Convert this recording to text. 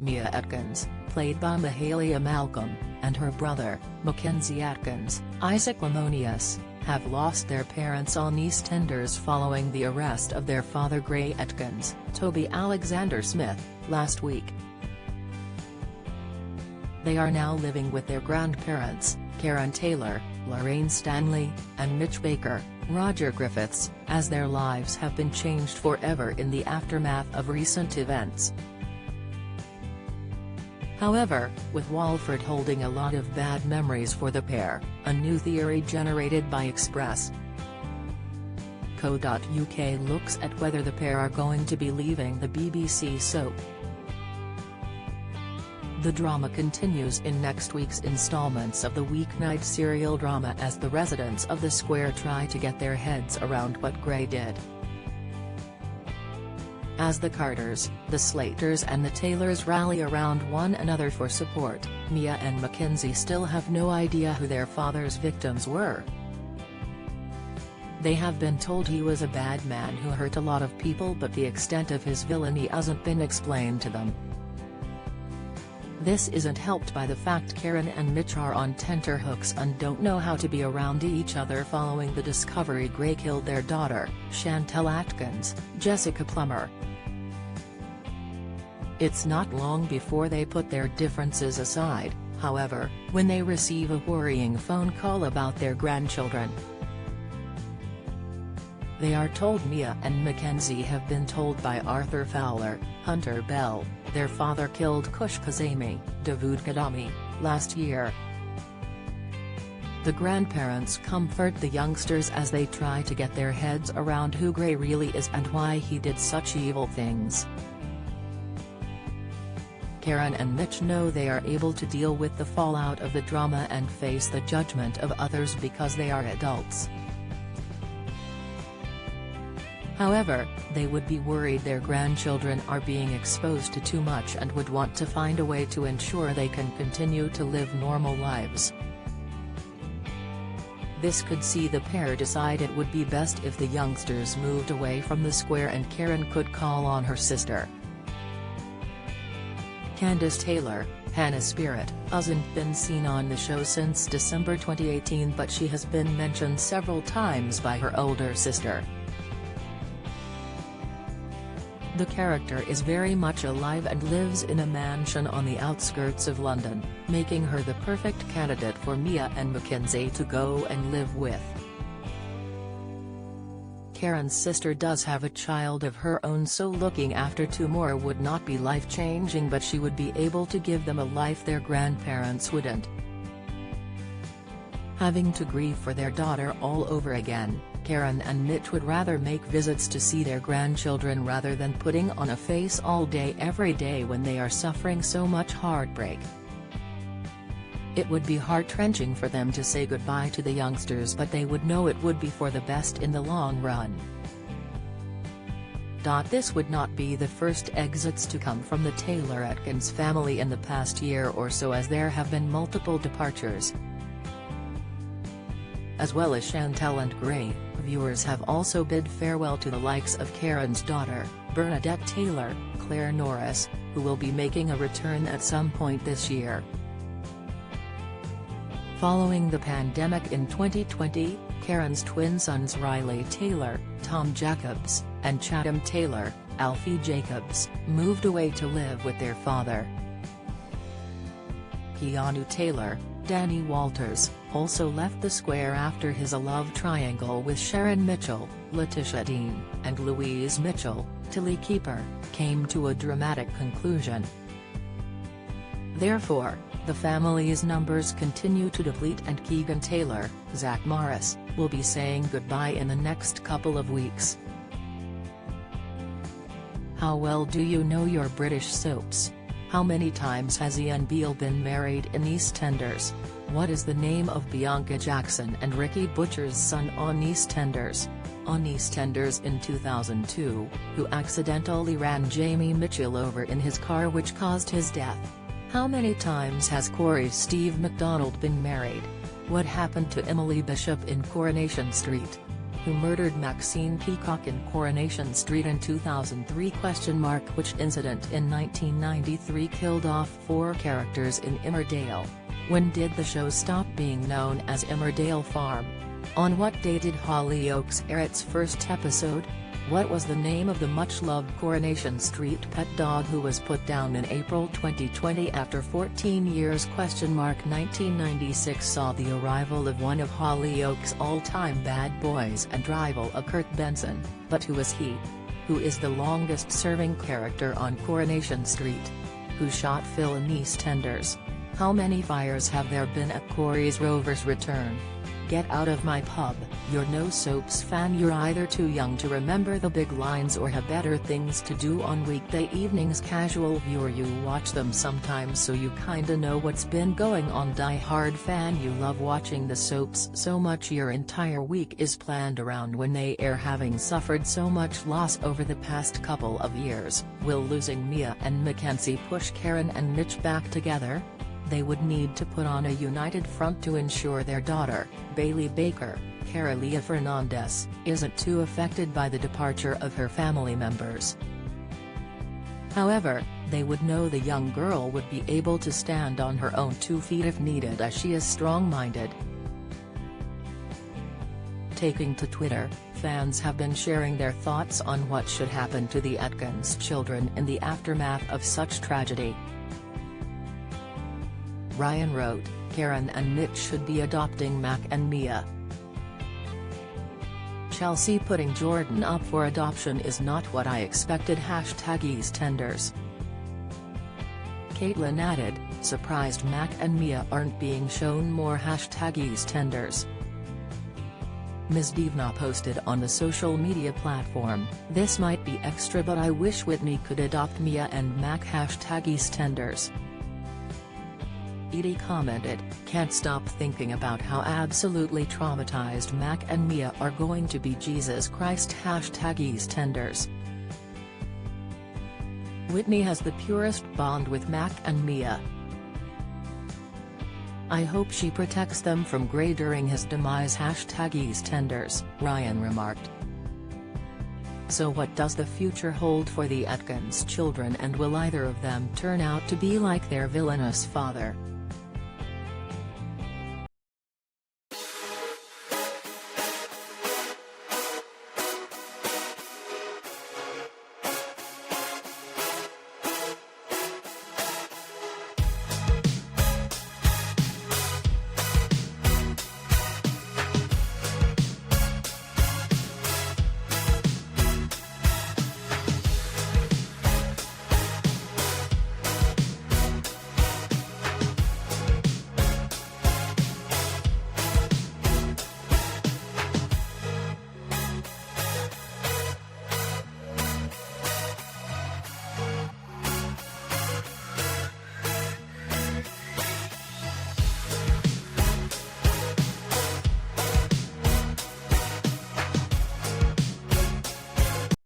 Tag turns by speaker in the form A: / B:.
A: Mia Atkins, played by Mahalia Malcolm, and her brother, Mackenzie Atkins, Isaac Lamonius, have lost their parents on EastEnders following the arrest of their father Gray Atkins, Toby Alexander Smith, last week. They are now living with their grandparents, Karen Taylor, Lorraine Stanley, and Mitch Baker, Roger Griffiths, as their lives have been changed forever in the aftermath of recent events. However, with Walford holding a lot of bad memories for the pair, a new theory generated by Express.co.uk looks at whether the pair are going to be leaving the BBC soap. The drama continues in next week's installments of the weeknight serial drama as the residents of the square try to get their heads around what Gray did. As the Carters, the Slaters and the Taylors rally around one another for support, Mia and Mackenzie still have no idea who their father's victims were. They have been told he was a bad man who hurt a lot of people, but the extent of his villainy hasn't been explained to them. This isn't helped by the fact Karen and Mitch are on tenterhooks and don't know how to be around each other following the discovery Gray killed their daughter, Chantel Atkins, Jessica Plummer. It's not long before they put their differences aside, however, when they receive a worrying phone call about their grandchildren. They are told Mia and Mackenzie have been told by Arthur Fowler, Hunter Bell, their father killed Kush Kazemi, Dawood Kadami, last year. The grandparents comfort the youngsters as they try to get their heads around who Gray really is and why he did such evil things. Karen and Mitch know they are able to deal with the fallout of the drama and face the judgment of others because they are adults. However, they would be worried their grandchildren are being exposed to too much and would want to find a way to ensure they can continue to live normal lives. This could see the pair decide it would be best if the youngsters moved away from the square and Karen could call on her sister. Candace Taylor, Hannah Spirit, hasn't been seen on the show since December 2018, but she has been mentioned several times by her older sister. The character is very much alive and lives in a mansion on the outskirts of London, making her the perfect candidate for Mia and Mackenzie to go and live with. Karen's sister does have a child of her own, so looking after two more would not be life-changing, but she would be able to give them a life their grandparents wouldn't. Having to grieve for their daughter all over again, Karen and Mitch would rather make visits to see their grandchildren rather than putting on a face all day every day when they are suffering so much heartbreak. It would be heart-wrenching for them to say goodbye to the youngsters, but they would know it would be for the best in the long run. This would not be the first exits to come from the Taylor Atkins family in the past year or so, as there have been multiple departures. As well as Chantel and Gray, viewers have also bid farewell to the likes of Karen's daughter, Bernadette Taylor, Claire Norris, who will be making a return at some point this year. Following the pandemic in 2020, Karen's twin sons Riley Taylor, Tom Jacobs, and Chatham Taylor, Alfie Jacobs, moved away to live with their father. Keanu Taylor, Danny Walters, also left the square after his love triangle with Sharon Mitchell, Letitia Dean, and Louise Mitchell, Tilly Keeper, came to a dramatic conclusion. Therefore, the family's numbers continue to deplete, and Keegan Taylor, Zach Morris, will be saying goodbye in the next couple of weeks. How well do you know your British soaps? How many times has Ian Beale been married in EastEnders? What is the name of Bianca Jackson and Ricky Butcher's son on EastEnders? On EastEnders in 2002, who accidentally ran Jamie Mitchell over in his car, which caused his death? How many times has Corey Steve MacDonald been married? What happened to Emily Bishop in Coronation Street? who murdered Maxine Peacock in Coronation Street in 2003? Which incident in 1993 killed off 4 characters in Emmerdale? When did the show stop being known as Emmerdale Farm? On what day did Hollyoaks air its first episode? What was the name of the much-loved Coronation Street pet dog who was put down in April 2020 after 14 years? 1996 saw the arrival of one of Hollyoaks' all-time bad boys and rival, Kurt Benson, but who is he? Who is the longest-serving character on Coronation Street? Who shot Phil in EastEnders? How many fires have there been at Corey's Rover's return? Get out of my pub, you're no soaps fan. You're either too young to remember the big lines or have better things to do on weekday evenings. Casual viewer, you watch them sometimes so you kinda know what's been going on. Die-hard fan, you love watching the soaps so much your entire week is planned around when they air. Having suffered so much loss over the past couple of years, will losing Mia and Mackenzie push Karen and Mitch back together? They would need to put on a united front to ensure their daughter, Bailey Baker, Carolia Fernandez, isn't too affected by the departure of her family members. However, they would know the young girl would be able to stand on her own 2 feet if needed, as she is strong-minded. Taking to Twitter, fans have been sharing their thoughts on what should happen to the Atkins children in the aftermath of such tragedy. Ryan wrote, Karen and Mitch should be adopting Mac and Mia. Chelsea putting Jordan up for adoption is not what I expected. #EastEnders. Caitlin added, surprised Mac and Mia aren't being shown more. #EastEnders. Ms. Divna posted on the social media platform, this might be extra but I wish Whitney could adopt Mia and Mac. #EastEnders. Edie commented, can't stop thinking about how absolutely traumatized Mac and Mia are going to be. Jesus Christ. #EastEnders. Whitney has the purest bond with Mac and Mia. I hope she protects them from Gray during his demise. #EastEnders, Ryan remarked. So what does the future hold for the Atkins children, and will either of them turn out to be like their villainous father?